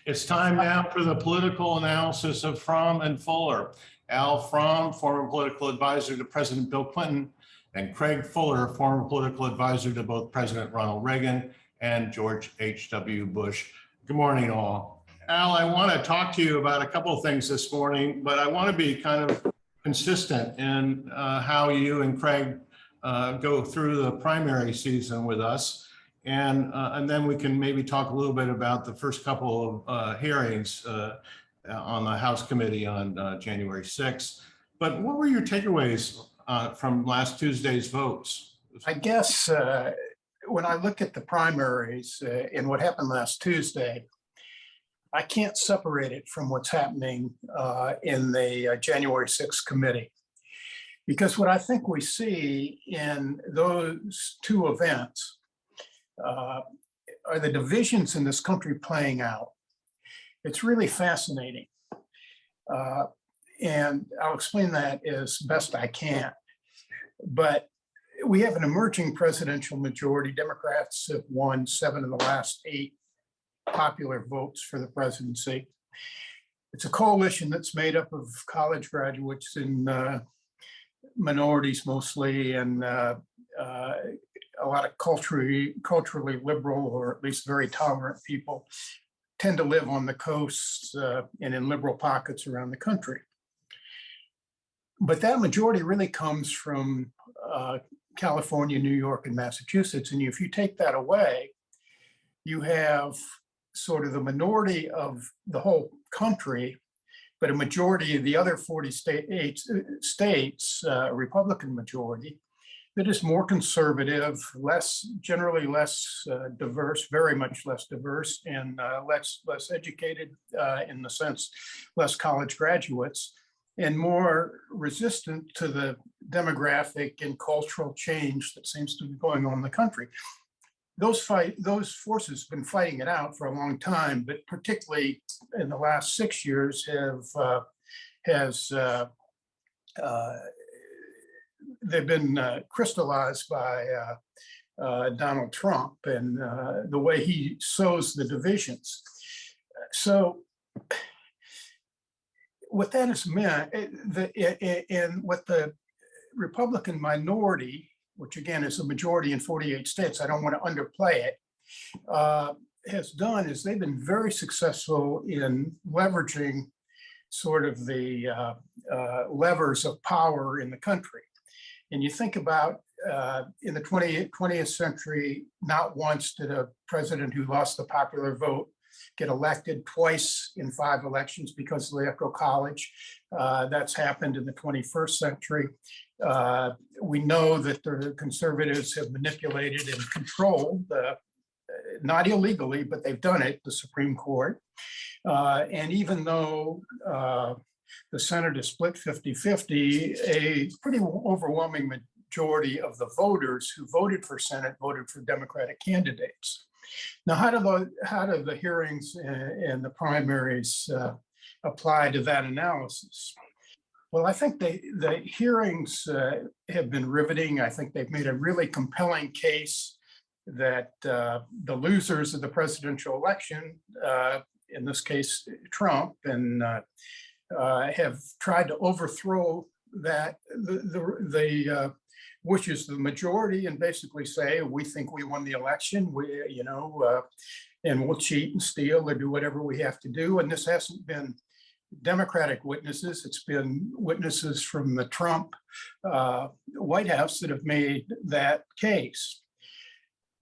It's time now for the political analysis of Fromm and Fuller. Al Fromm, former political advisor to President Bill Clinton, and Craig Fuller, former political advisor to both President Ronald Reagan and George H.W. Bush. Good morning, all. Al, I want to talk to you about a couple of things this morning, but I want to be kind of consistent in how you and Craig go through the primary season with us. And then we can maybe talk a little bit about the first couple of hearings on the House committee on January 6th. But what were your takeaways from last Tuesday's votes? I guess when I look at the primaries and what happened last Tuesday, I can't separate it from what's happening in the January 6th committee. Because what I think we see in those two events are the divisions in this country playing out. It's really fascinating. And I'll explain that as best I can. But we have an emerging presidential majority. Democrats have won 7 of the last 8 popular votes for the presidency. It's a coalition that's made up of college graduates and minorities mostly, and a lot of culturally liberal, or at least very tolerant people, tend to live on the coasts and in liberal pockets around the country. But that majority really comes from California, New York, and Massachusetts. And if you take that away, you have sort of the minority of the whole country, but a majority of the other 40 states, a Republican majority, that is more conservative, generally less diverse, very much less diverse, and less educated in the sense, less college graduates, and more resistant to the demographic and cultural change that seems to be going on in the country. Those forces have been fighting it out for a long time, but particularly in the last 6 years they've been crystallized by Donald Trump and the way he sows the divisions. So what that has meant, and what the Republican minority, which again is a majority in 48 states, I don't want to underplay it, has done is they've been very successful in leveraging sort of the levers of power in the country. And you think about in the 20th century, not once did a president who lost the popular vote get elected, twice in 5 elections because of the Electoral College. That's happened in the 21st century. We know that the conservatives have manipulated and controlled, not illegally, but they've done it, the Supreme Court. And even though the Senate is split 50-50, a pretty overwhelming majority of the voters who voted for Senate voted for Democratic candidates. Now, how do the hearings and the primaries apply to that analysis? Well, I think the hearings have been riveting. I think they've made a really compelling case that the losers of the presidential election, in this case, Trump, and have tried to overthrow that the wishes of the majority and basically say, we think we won the election, and we'll cheat and steal or do whatever we have to do. And this hasn't been Democratic witnesses, it's been witnesses from the Trump White House that have made that case.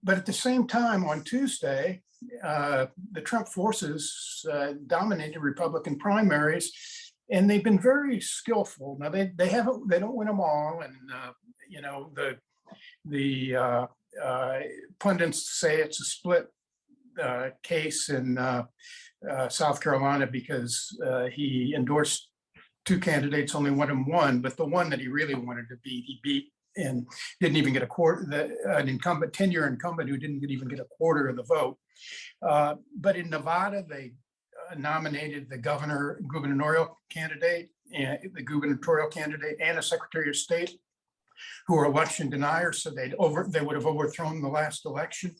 But at the same time, on Tuesday, the Trump forces dominated Republican primaries, and they've been very skillful. Now they don't win them all, and the pundits say it's a split case in South Carolina because he endorsed 2 candidates, only one of them won, but the one that he really wanted to beat, he beat and didn't even get a quarter, an incumbent, 10-year incumbent who didn't even get a quarter of the vote. But in Nevada, they nominated the gubernatorial candidate and a Secretary of State who are election deniers, so they would have overthrown the last election.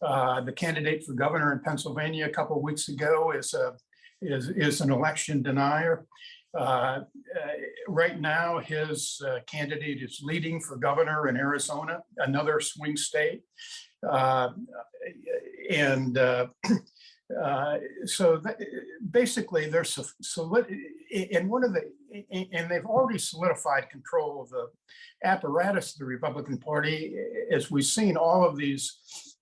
The candidate for governor in Pennsylvania a couple of weeks ago is an election denier. Right now, his candidate is leading for governor in Arizona, another swing state. Basically, there's and they've already solidified control of the apparatus of the Republican Party, as we've seen all of these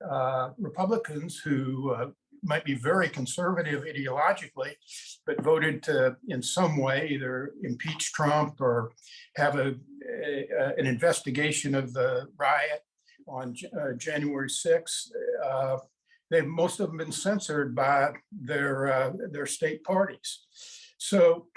Republicans who might be very conservative ideologically, but voted to, in some way, either impeach Trump or have an investigation of the riot on January 6th. Most of them been censored by their state parties. So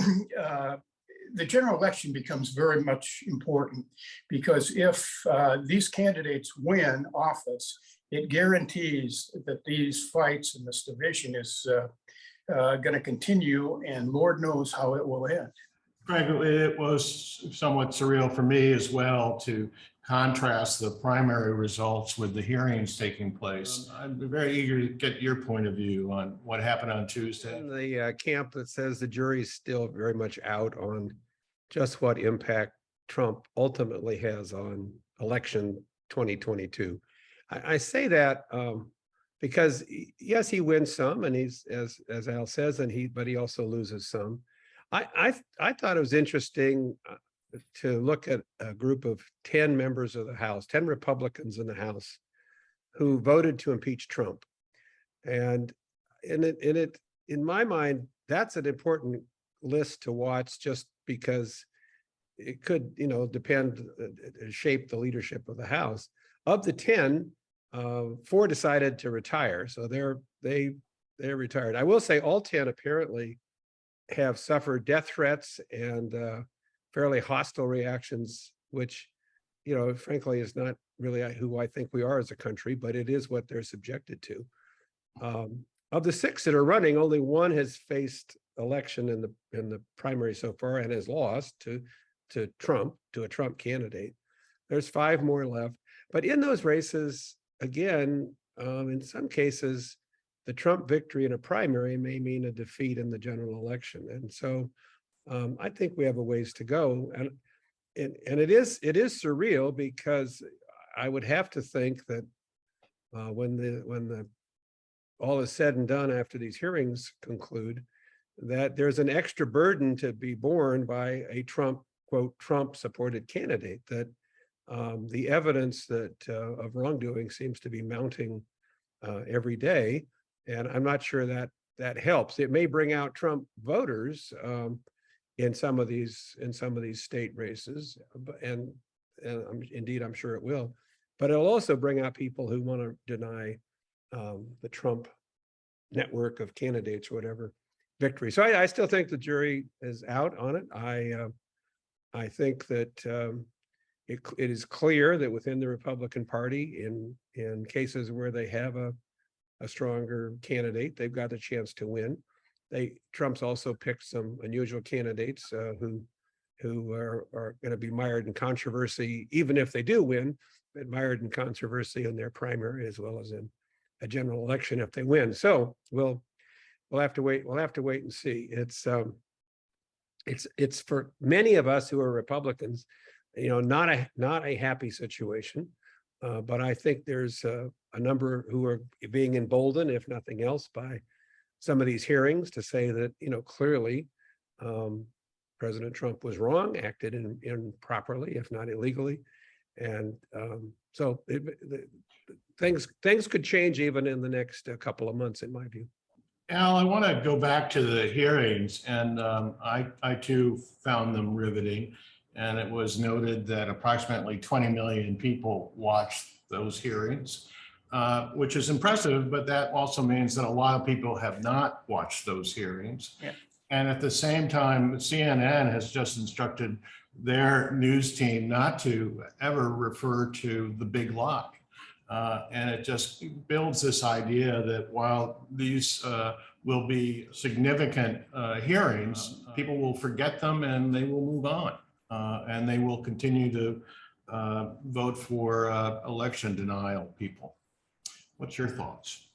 the general election becomes very much important, because if these candidates win office, it guarantees that these fights and this division is going to continue, and Lord knows how it will end. Greg, it was somewhat surreal for me as well to contrast the primary results with the hearings taking place. I'm very eager to get your point of view on what happened on Tuesday. In the camp that says the jury's still very much out on just what impact Trump ultimately has on election 2022. I say that because yes, he wins some, and he's, as Al says, but he also loses some. I thought it was interesting to look at a group of 10 members of the House, 10 Republicans in the House, who voted to impeach Trump. And in my mind, that's an important list to watch, just because it could, shape the leadership of the House. Of the 10, 4 decided to retire, so they're retired. I will say all 10 apparently have suffered death threats and fairly hostile reactions, which, frankly, is not really who I think we are as a country, but it is what they're subjected to. Of the 6 that are running, only 1 has faced election in the primary so far and has lost to a Trump candidate. There's 5 more left, but in those races, again, in some cases, the Trump victory in a primary may mean a defeat in the general election. And so I think we have a ways to go. And it is surreal, because I would have to think that when all is said and done after these hearings conclude, that there's an extra burden to be borne by a Trump supported candidate, that the evidence of wrongdoing seems to be mounting every day. And I'm not sure that helps. It may bring out Trump voters in some of these state races, and indeed I'm sure it will. But it'll also bring out people who want to deny the Trump network of candidates or whatever victory. So I still think the jury is out on it. I think that it is clear that within the Republican Party, in cases where they have a stronger candidate, they've got a chance to win. Trump's also picked some unusual candidates who are going to be mired in controversy, even if they do win, but mired in controversy in their primary as well as in a general election if they win. So we'll have to wait. We'll have to wait and see. It's for many of us who are Republicans, not a happy situation. But I think there's a number who are being emboldened, if nothing else, by some of these hearings to say that, clearly President Trump was wrong, acted improperly, if not illegally. And so things could change even in the next couple of months, in my view. Al, I want to go back to the hearings, and I too found them riveting. And it was noted that approximately 20 million people watched those hearings, which is impressive, but that also means that a lot of people have not watched those hearings. Yeah. And at the same time, CNN has just instructed their news team not to ever refer to the big lie. And it just builds this idea that while these will be significant hearings, people will forget them and they will move on. And they will continue to vote for election denial people. What's your thoughts?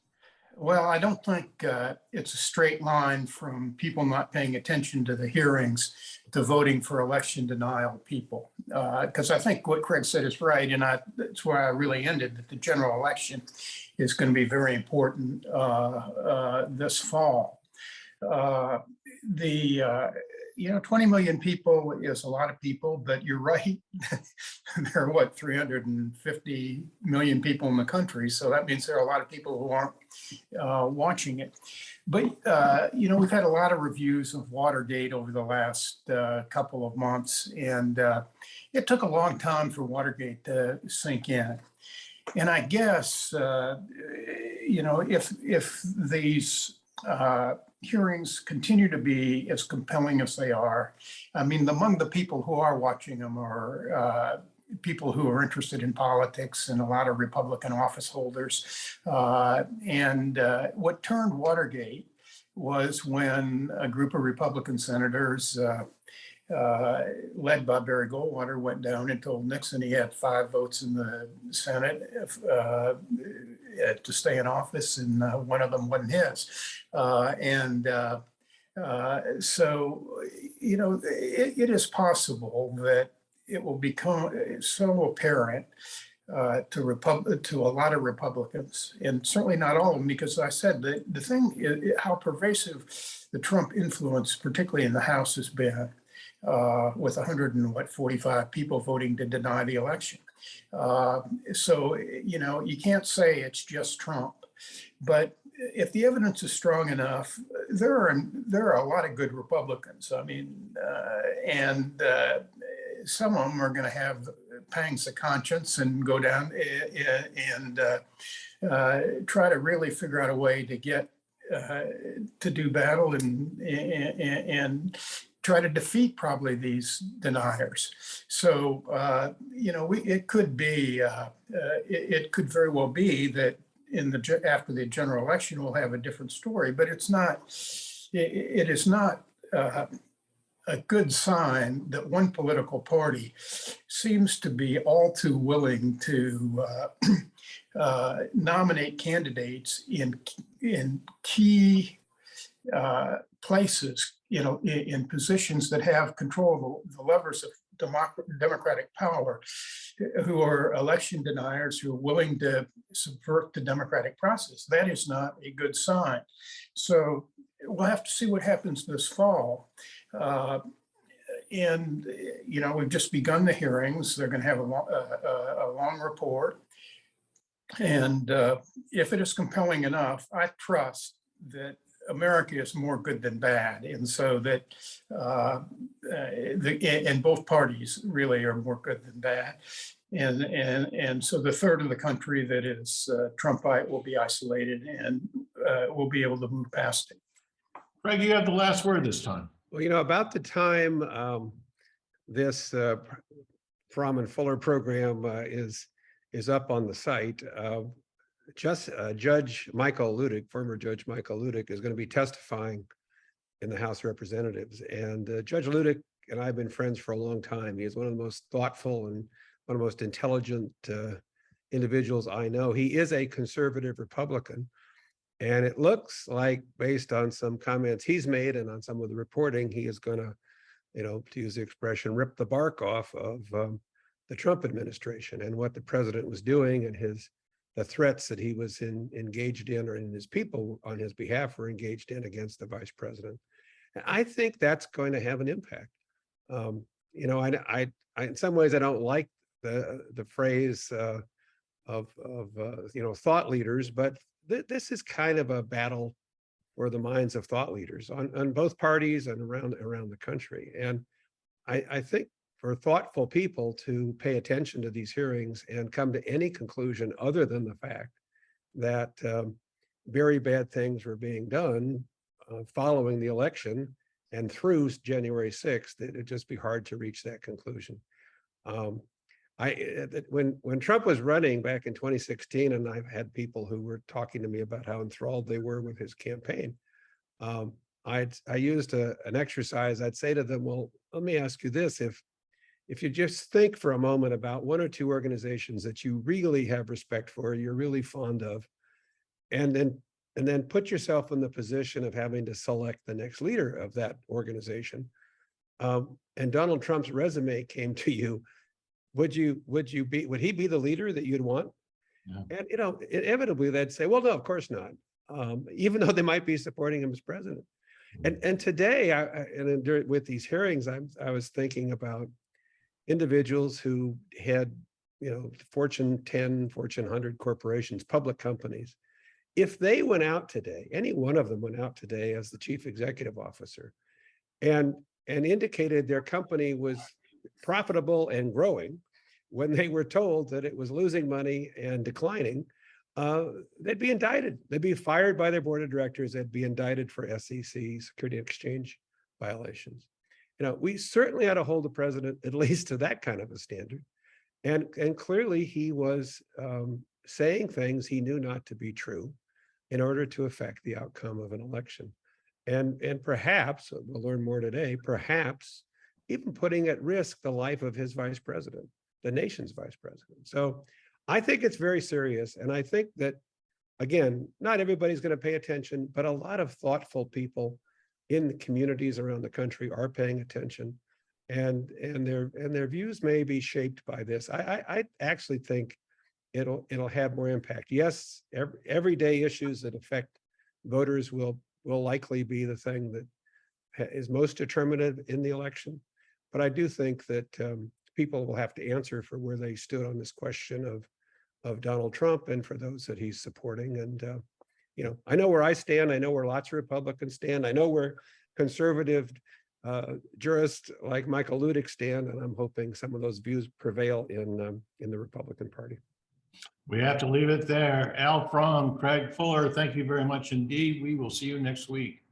Well, I don't think it's a straight line from people not paying attention to the hearings to voting for election denial people. Because I think what Craig said is right, and that's where I really ended, that the general election is going to be very important this fall. The 20 million people is a lot of people, but you're right. There are what, 350 million people in the country. So that means there are a lot of people who aren't watching it. But, we've had a lot of reviews of Watergate over the last couple of months, and it took a long time for Watergate to sink in. And I guess, if these hearings continue to be as compelling as they are, I mean, among the people who are watching them are people who are interested in politics and a lot of Republican office holders. And what turned Watergate was when a group of Republican senators led by Barry Goldwater went down and told Nixon he had 5 votes in the Senate to stay in office, and one of them wasn't his. So, it is possible that it will become so apparent to a lot of Republicans, and certainly not all of them, because I said the thing is how pervasive the Trump influence, particularly in the House, has been, with 145 people voting to deny the election. So, you can't say it's just Trump, but if the evidence is strong enough, there are a lot of good Republicans. I mean, and some of them are going to have pangs of conscience and go down and try to really figure out a way to get to do battle and try to defeat probably these deniers. So, it could be, it could very well be that after the general election, we'll have a different story, but it is not a good sign that one political party seems to be all too willing to nominate candidates in key places, in positions that have control of the levers of democratic power, who are election deniers, who are willing to subvert the democratic process. That is not a good sign. So we'll have to see what happens this fall. And we've just begun the hearings. They're going to have a long report. And if it is compelling enough, I trust that America is more good than bad, and so that and both parties really are more good than bad, and so the third of the country that is Trumpite will be isolated, and we'll be able to move past it. Craig, you have the last word this time. Well, about the time this Fromm and Fuller program is up on the site, Judge Michael Ludick, former Judge Michael Ludick, is going to be testifying in the House of Representatives. And Judge Ludick and I have been friends for a long time. He is one of the most thoughtful and one of the most intelligent individuals I know. He is a conservative Republican. And it looks like, based on some comments he's made and on some of the reporting, he is going to, to use the expression, rip the bark off of the Trump administration and what the president was doing, and the threats that he was engaged in, or in his people on his behalf were engaged in against the vice president. And I think that's going to have an impact. I in some ways I don't like the phrase of thought leaders, but this is kind of a battle for the minds of thought leaders on both parties and around the country. And I think for thoughtful people to pay attention to these hearings and come to any conclusion other than the fact that very bad things were being done following the election and through January 6th, it'd just be hard to reach that conclusion. When Trump was running back in 2016, and I've had people who were talking to me about how enthralled they were with his campaign, I used an exercise. I'd say to them, well, let me ask you this. if you just think for a moment about one or two organizations that you really have respect for, you're really fond of, and then put yourself in the position of having to select the next leader of that organization, and Donald Trump's resume came to you, would he be the leader that you'd want? Yeah. And inevitably they'd say, well, no, of course not, even though they might be supporting him as president. And today, with these hearings, I was thinking about individuals who had, Fortune 10, Fortune 100 corporations, public companies. If they went out today, any one of them went out today as the chief executive officer and indicated their company was profitable and growing when they were told that it was losing money and declining, they'd be indicted. They'd be fired by their board of directors. They'd be indicted for SEC, Security and Exchange violations. We certainly ought to hold the president at least to that kind of a standard. And clearly he was saying things he knew not to be true in order to affect the outcome of an election. And perhaps, we'll learn more today, perhaps even putting at risk the life of his vice president, the nation's vice president. So I think it's very serious. And I think that, again, not everybody's going to pay attention, but a lot of thoughtful people in the communities around the country are paying attention, and their views may be shaped by this. I actually think it'll have more impact. Yes, everyday issues that affect voters will likely be the thing that is most determinative in the election. But I do think that people will have to answer for where they stood on this question of Donald Trump and for those that he's supporting. And I know where I stand. I know where lots of Republicans stand. I know where conservative jurists like Michael Ludick stand, and I'm hoping some of those views prevail in the Republican Party. We have to leave it there. Al Fromm, Craig Fuller, thank you very much indeed. We will see you next week.